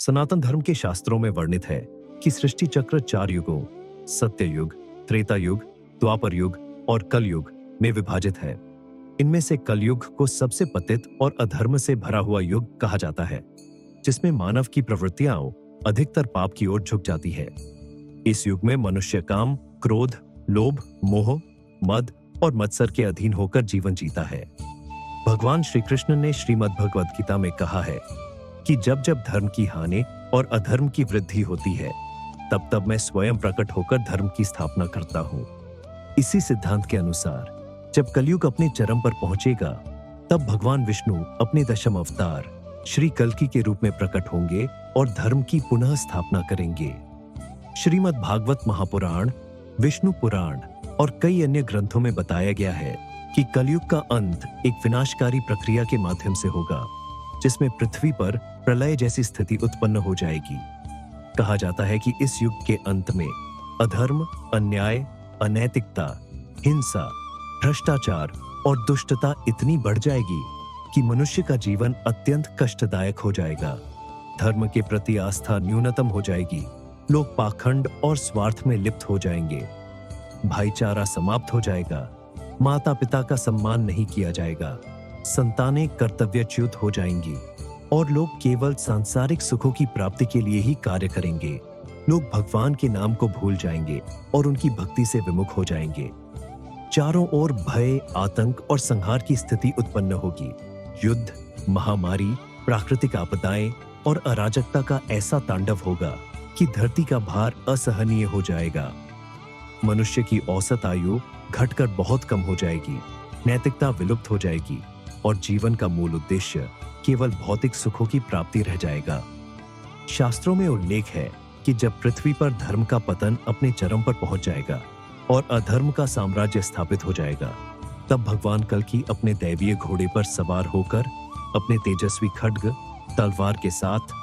सनातन धर्म के शास्त्रों में वर्णित है कि सृष्टि चक्र 4 युगों सत्ययुग, त्रेता युग, द्वापर युग और कलयुग में विभाजित है। इनमें से कलयुग को सबसे पतित और अधर्म से भरा हुआ युग कहा जाता है, जिसमें मानव की प्रवृत्तियां अधिकतर पाप की ओर झुक जाती है। इस युग में मनुष्य काम, क्रोध, लोभ, मोह, मद और मत्सर के अधीन होकर जीवन जीता है। भगवान श्री कृष्ण ने श्रीमद् भगवद गीता में कहा है कि जब जब धर्म की हानि और अधर्म की वृद्धि होती है, तब तब मैं स्वयं प्रकट होकर धर्म की स्थापना करता हूं। इसी सिद्धांत के अनुसार जब कलयुग अपने चरम पर पहुंचेगा, तब भगवान विष्णु अपने दशम अवतार श्री कल्कि के रूप में प्रकट होंगे और धर्म की पुनः स्थापना करेंगे। श्रीमद् भागवत महापुराण, विष्णु पुराण और कई अन्य ग्रंथों में बताया गया है कि कलयुग का अंत एक विनाशकारी प्रक्रिया के माध्यम से होगा, जिसमें पृथ्वी पर प्रलय जैसी स्थिति उत्पन्न हो जाएगी। कहा जाता है कि इस युग के अंत में अधर्म, अन्याय, अनैतिकता, हिंसा, भ्रष्टाचार और दुष्टता इतनी बढ़ जाएगी कि मनुष्य का जीवन अत्यंत कष्टदायक हो जाएगा। धर्म के प्रति आस्था न्यूनतम हो जाएगी, लोग पाखंड और स्वार्थ में लिप्त हो जाएंगे, भाईचारा समाप्त हो जाएगा, माता पिता का सम्मान नहीं किया जाएगा, संतानें कर्तव्यच्युत हो जाएंगी और लोग केवल सांसारिक सुखों की प्राप्ति के लिए ही कार्य करेंगे। लोग भगवान के नाम को भूल जाएंगे और उनकी भक्ति से विमुख हो जाएंगे। चारों ओर भय, आतंक और संहार की स्थिति उत्पन्न होगी। युद्ध, महामारी, प्राकृतिक आपदाएं और अराजकता का ऐसा तांडव होगा कि धरती का भार असहनीय हो जाएगा। मनुष्य की औसत आयु घटकर बहुत कम हो जाएगी, नैतिकता विलुप्त हो जाएगी और जीवन का मूल उद्देश्य केवल भौतिक सुखों की प्राप्ति रह जाएगा। शास्त्रों में उल्लेख है कि जब पृथ्वी पर धर्म का पतन अपने चरम पर पहुंच जाएगा और अधर्म का साम्राज्य स्थापित हो जाएगा, तब भगवान कल्कि अपने दैवीय घोड़े पर सवार होकर अपने तेजस्वी खड्ग, तलवार के साथ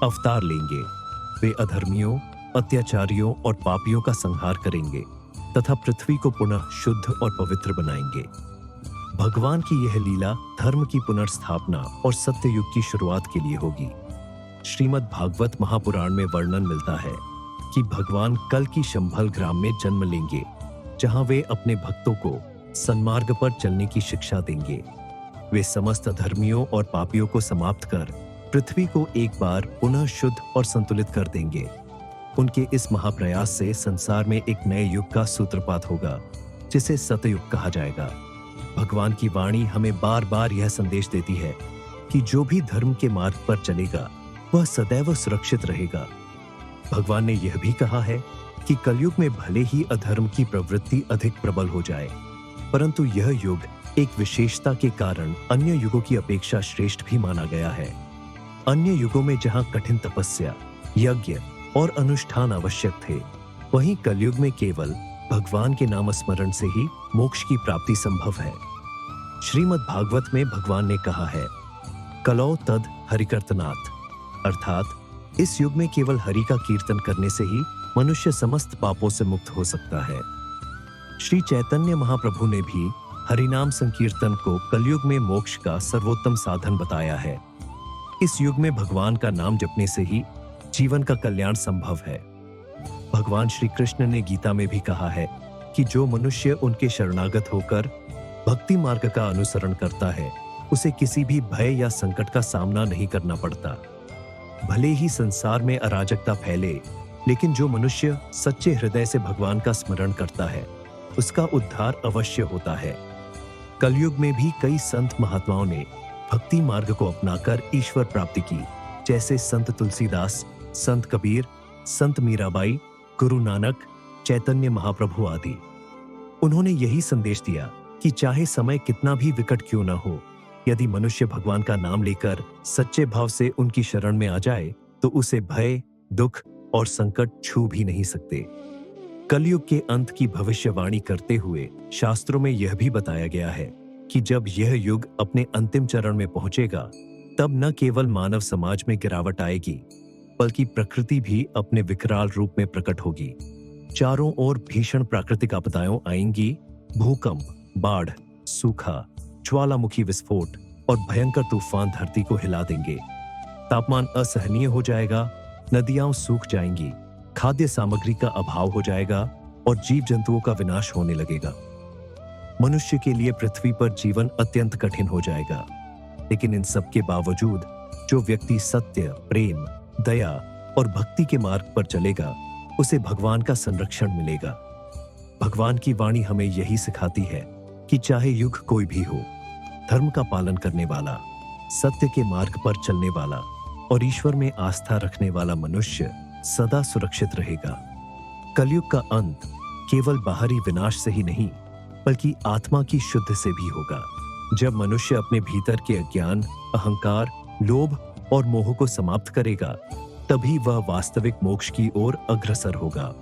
अवतार लेंगे। वे अधर्मियों, अत्याचारियों और पापियों का संहार करेंगे तथा पृथ्वी को पुनः शुद्ध और पवित्र बनाएंगे। भगवान की यह लीला धर्म की पुनर्स्थापना और सत्ययुग की शुरुआत के लिए होगी। श्रीमद् भागवत महापुराण में वर्णन मिलता है कि भगवान कल्कि शंभल ग्राम में जन्म लेंगे, जहां वे अपने भक्तों को सन्मार्ग पर चलने की शिक्षा देंगे। वे समस्त अधर्मियों और पापियों को समाप्त कर पृथ्वी को एक बार पुनः शुद्ध और संतुलित कर देंगे। उनके इस महाप्रयास से संसार में एक नए युग का सूत्रपात होगा, जिसे सतयुग कहा जाएगा। भगवान की वाणी हमें बार बार यह संदेश देती है कि जो भी धर्म के मार्ग पर चलेगा, वह सदैव सुरक्षित रहेगा। भगवान ने यह भी कहा है कि कलयुग में भले ही अधर्म की प्रवृत्ति अधिक प्रबल हो जाए, परंतु यह युग एक विशेषता के कारण अन्य युगों की अपेक्षा श्रेष्ठ भी माना गया है। अन्य युगों में जहां कठिन तपस्या, यज्ञ और अनुष्ठान आवश्यक थे, वहीं कलयुग में केवल भगवान के नाम स्मरण से ही मोक्ष की प्राप्ति संभव है। श्रीमद् भागवत में भगवान ने कहा है, कलौ तद हरिकीर्तनात्, अर्थात इस युग में केवल हरि का कीर्तन करने से ही मनुष्य समस्त पापों से मुक्त हो सकता है। श्री चैतन्य महाप्रभु ने भी हरिनाम संकीर्तन को कलयुग में मोक्ष का सर्वोत्तम साधन बताया है। इस युग में भगवान का नाम जपने से ही जीवन का कल्याण संभव है। भगवान श्री कृष्ण ने गीता में भी कहा है कि जो मनुष्य उनके शरणागत होकर भक्ति मार्ग का अनुसरण करता है, उसे किसी भी भय या संकट का सामना नहीं करना पड़ता। भले ही संसार में अराजकता फैले, लेकिन जो मनुष्य सच्चे हृदय से भगवान का स्मरण करता है, उसका उद्धार अवश्य होता है। कलयुग में भी कई संत महात्माओं ने भक्ति मार्ग को अपनाकर ईश्वर प्राप्ति की, जैसे संत तुलसीदास, संत कबीर, संत मीराबाई, गुरु नानक, चैतन्य महाप्रभु आदि। उन्होंने यही संदेश दिया कि चाहे समय कितना भी विकट क्यों न हो, यदि मनुष्य भगवान का नाम लेकर सच्चे भाव से उनकी शरण में आ जाए, तो उसे भय, दुख और संकट छू भी नहीं सकते। कलयुग के अंत की भविष्यवाणी करते हुए शास्त्रों में यह भी बताया गया है कि जब यह युग अपने अंतिम चरण में पहुंचेगा, तब न केवल मानव समाज में गिरावट आएगी, बल्कि प्रकृति भी अपने विकराल रूप में प्रकट होगी। चारों ओर भीषण प्राकृतिक आपदाएं आएंगी। भूकंप, बाढ़, सूखा, ज्वालामुखी विस्फोट और भयंकर तूफान धरती को हिला देंगे। तापमान असहनीय हो जाएगा, नदियां सूख जाएंगी, खाद्य सामग्री का अभाव हो जाएगा और जीव जंतुओं का विनाश होने लगेगा। मनुष्य के लिए पृथ्वी पर जीवन अत्यंत कठिन हो जाएगा। लेकिन इन सब के बावजूद जो व्यक्ति सत्य, प्रेम, दया और भक्ति के मार्ग पर चलेगा, उसे भगवान का संरक्षण मिलेगा। भगवान की वाणी हमें यही सिखाती है कि चाहे युग कोई भी हो, धर्म का पालन करने वाला, सत्य के मार्ग पर चलने वाला और ईश्वर में आस्था रखने वाला मनुष्य सदा सुरक्षित रहेगा। कलयुग का अंत केवल बाहरी विनाश से ही नहीं, बल्कि आत्मा की शुद्ध से भी होगा। जब मनुष्य अपने भीतर के अज्ञान, अहंकार, लोभ और मोह को समाप्त करेगा, तभी वह वास्तविक मोक्ष की ओर अग्रसर होगा।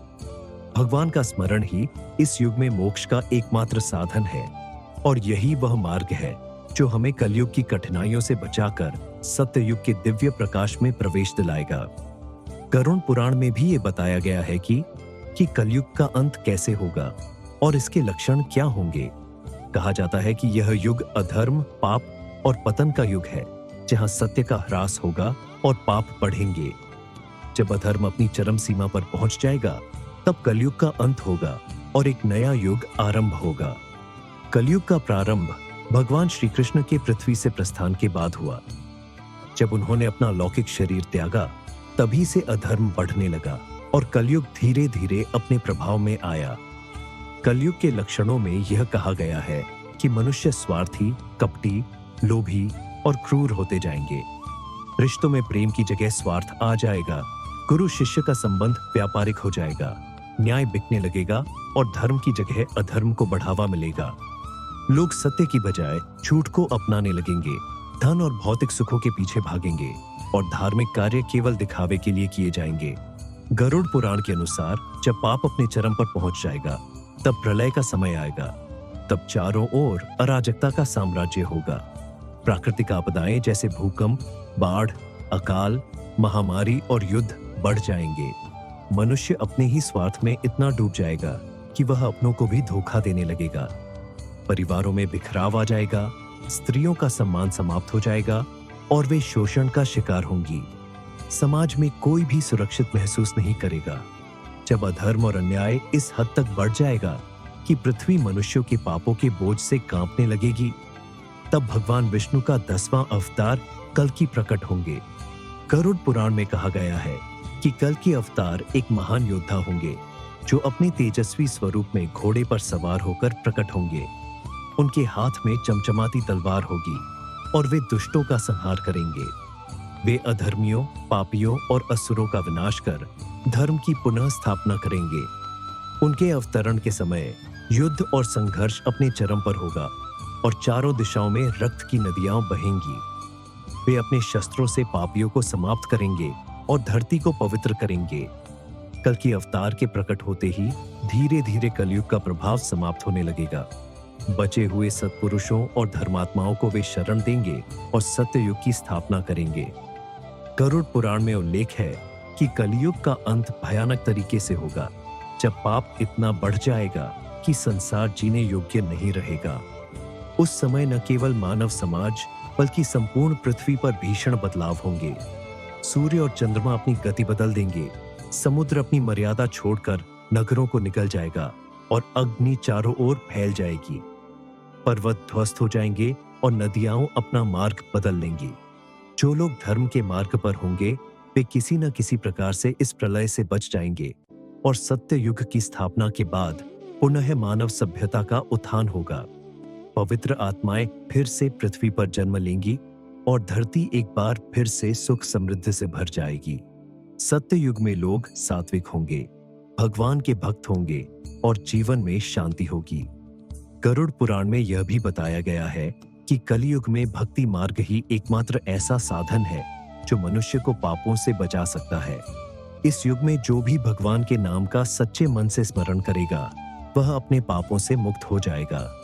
भगवान का स्मरण ही इस युग में मोक्ष का एकमात्र साधन है और यही वह मार्ग है जो हमें कलयुग की कठिनाइयों से बचाकर सत्य युग के दिव्य प्रकाश में प्रवेश दिलाएगा। गरुड़ पुराण में भी ये बताया गया है कि कलयुग का अंत कैसे होगा और इसके लक्षण क्या होंगे। कहा जाता है कि यह युग अधर्म, पाप और पतन का युग है, जहां सत्य का ह्रास होगा और पाप बढ़ेंगे। जब अधर्म अपनी चरम सीमा पर पहुंच जाएगा, तब कलयुग का अंत होगा और एक नया युग आरंभ होगा। कलयुग का प्रारंभ भगवान श्री कृष्ण के पृथ्वी से प्रस्थान के बाद हुआ। जब उन्होंने अपना लौकिक शरीर त्यागा, तभी से अधर्म बढ़ने लगा और कलयुग धीरे धीरे अपने प्रभाव में आया। कलयुग के लक्षणों में यह कहा गया है कि मनुष्य स्वार्थी, कपटी, लोभी और क्रूर होते जाएंगे। रिश्तों में प्रेम की जगह स्वार्थ आ जाएगा। गुरु शिष्य का संबंध व्यापारिक हो जाएगा। न्याय बिकने लगेगा और धर्म की जगह अधर्म को बढ़ावा मिलेगा। लोग सत्य की बजाय झूठ को अपनाने लगेंगे, धन और भौतिक सुखों के पीछे भागेंगे और धार्मिक कार्य केवल दिखावे के लिए किए जाएंगे। गरुड़ पुराण के अनुसार जब पाप अपने चरम पर पहुंच जाएगा, तब प्रलय का समय आएगा। तब चारों ओर अराजकता का साम्राज्य होगा। प्राकृतिक आपदाएं जैसे भूकंप, बाढ़, अकाल, महामारी और युद्ध बढ़ जाएंगे। मनुष्य अपने ही स्वार्थ में इतना डूब जाएगा कि वह अपनों को भी धोखा देने लगेगा। परिवारों में बिखराव आ जाएगा, स्त्रियों का सम्मान समाप्त हो जाएगा और वे शोषण का शिकार होंगी। समाज में कोई भी सुरक्षित महसूस नहीं करेगा। जब अधर्म और अन्याय इस हद तक बढ़ जाएगा कि पृथ्वी मनुष्यों के पापों के बोझ से कांपने लगेगी, तब भगवान विष्णु का 10वां अवतार कल्कि प्रकट होंगे। गरुड़ पुराण में कहा गया है कि कल्कि अवतार एक महान योद्धा होंगे जो अपने तेजस्वी स्वरूप में घोड़े पर सवार होकर प्रकट होंगे। उनके हाथ में चमचमाती तलवार होगी और वे दुष्टों का संहार करेंगे। वे अधर्मियों, पापियों और असुरों का विनाश कर धर्म की पुनः स्थापना करेंगे। उनके अवतरण के समय युद्ध और संघर्ष अपने चरम पर होगा और चारों दिशाओं में रक्त की नदियां बहेंगी। वे अपने शस्त्रों से पापियों को समाप्त करेंगे और धरती को पवित्र करेंगे। कल्कि अवतार के प्रकट होते ही धीरे धीरे कलयुग का प्रभाव समाप्त होने लगेगा। बचे हुए सत्पुरुषों और धर्मात्माओं को वे शरण देंगे और सत्य युग की स्थापना करेंगे। गरुड़ पुराण में उल्लेख है कि कलयुग का अंत भयानक तरीके से होगा, जब पाप इतना बढ़ जाएगा कि संसार जीने योग्य नहीं रहेगा। उस समय न केवल मानव समाज बल्कि संपूर्ण पृथ्वी पर भीषण बदलाव होंगे। सूर्य और चंद्रमा अपनी गति बदल देंगे, समुद्र अपनी मर्यादा छोड़कर नगरों को निकल जाएगा और अग्नि चारों ओर फैल जाएगी। पर्वत ध्वस्त हो जाएंगे और नदियां अपना मार्ग बदल लेंगी। जो लोग धर्म के मार्ग पर होंगे, वे किसी न किसी प्रकार से इस प्रलय से बच जाएंगे और सत्य युग की स्थापना के बाद पुनः मानव सभ्यता का उत्थान होगा। पवित्र आत्माएं फिर से पृथ्वी पर जन्म लेंगी और धरती एक बार फिर से सुख समृद्धि से भर जाएगी। सत्य युग में लोग सात्विक होंगे, भगवान के भक्त होंगे और जीवन में शांति होगी। गरुड़ पुराण में यह भी बताया गया है कि कलयुग में भक्ति मार्ग ही एकमात्र ऐसा साधन है जो मनुष्य को पापों से बचा सकता है। इस युग में जो भी भगवान के नाम का सच्चे मन से स्मरण करेगा, वह अपने पापों से मुक्त हो जाएगा।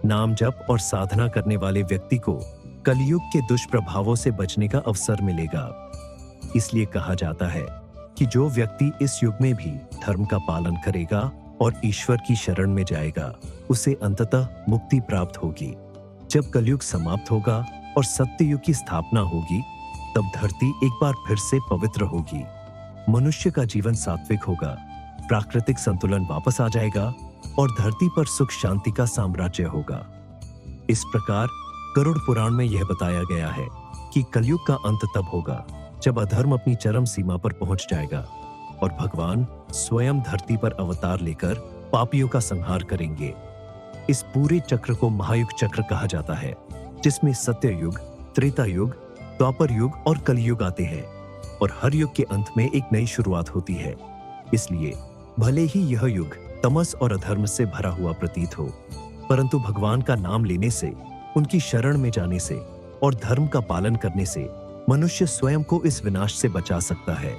नाम जप और साधना करने वाले व्यक्ति को कलयुग के दुष्प्रभावों से बचने का अवसर मिलेगा। इसलिए कहा जाता है कि जो व्यक्ति इस युग में भी धर्म का पालन करेगा और ईश्वर की शरण में जाएगा, उसे अंततः मुक्ति प्राप्त होगी। जब कलयुग समाप्त होगा और सत्य युग की स्थापना होगी, तब धरती एक बार फिर से पवित्र होगी, मनुष्य का जीवन सात्विक होगा, प्राकृतिक संतुलन वापस आ जाएगा और धरती पर सुख शांति का साम्राज्य होगा। इस प्रकार गरुड़ पुराण में यह बताया गया है कि कलयुग का अंत तब होगा जब अधर्म अपनी चरम सीमा पर पहुंच जाएगा और भगवान स्वयं धरती पर अवतार लेकर पापियों का संहार करेंगे। इस पूरे चक्र को महायुग चक्र कहा जाता है, जिसमें सत्य युग, त्रेता युग, द्वापर युग और कलयुग आते हैं और हर युग के अंत में एक नई शुरुआत होती है। इसलिए भले ही यह युग तमस और अधर्म से भरा हुआ प्रतीत हो, परंतु भगवान का नाम लेने से, उनकी शरण में जाने से और धर्म का पालन करने से मनुष्य स्वयं को इस विनाश से बचा सकता है।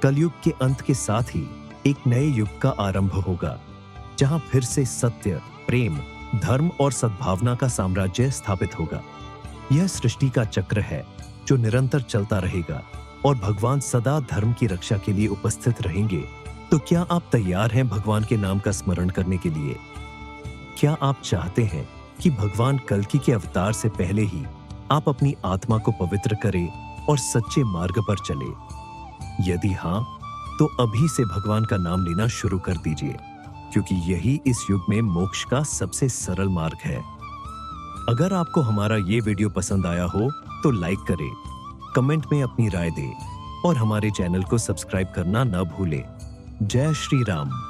कलयुग के अंत के साथ ही एक नए युग का आरंभ होगा, जहां फिर से सत्य, प्रेम, धर्म और सद्भावना का साम्राज्य स्थापित होगा। यह सृष्टि का चक्र है जो निरंतर चलता रहेगा और भगवान सदा धर्म की रक्षा के लिए उपस्थित रहेंगे। तो क्या आप तैयार हैं भगवान के नाम का स्मरण करने के लिए? क्या आप चाहते हैं कि भगवान कल्कि के अवतार से पहले ही आप अपनी आत्मा को पवित्र करें और सच्चे मार्ग पर चले? यदि हाँ, तो अभी से भगवान का नाम लेना शुरू कर दीजिए, क्योंकि यही इस युग में मोक्ष का सबसे सरल मार्ग है। अगर आपको हमारा ये वीडियो पसंद आया हो तो लाइक करें, कमेंट में अपनी राय दें और हमारे चैनल को सब्सक्राइब करना न भूलें। जय श्री राम।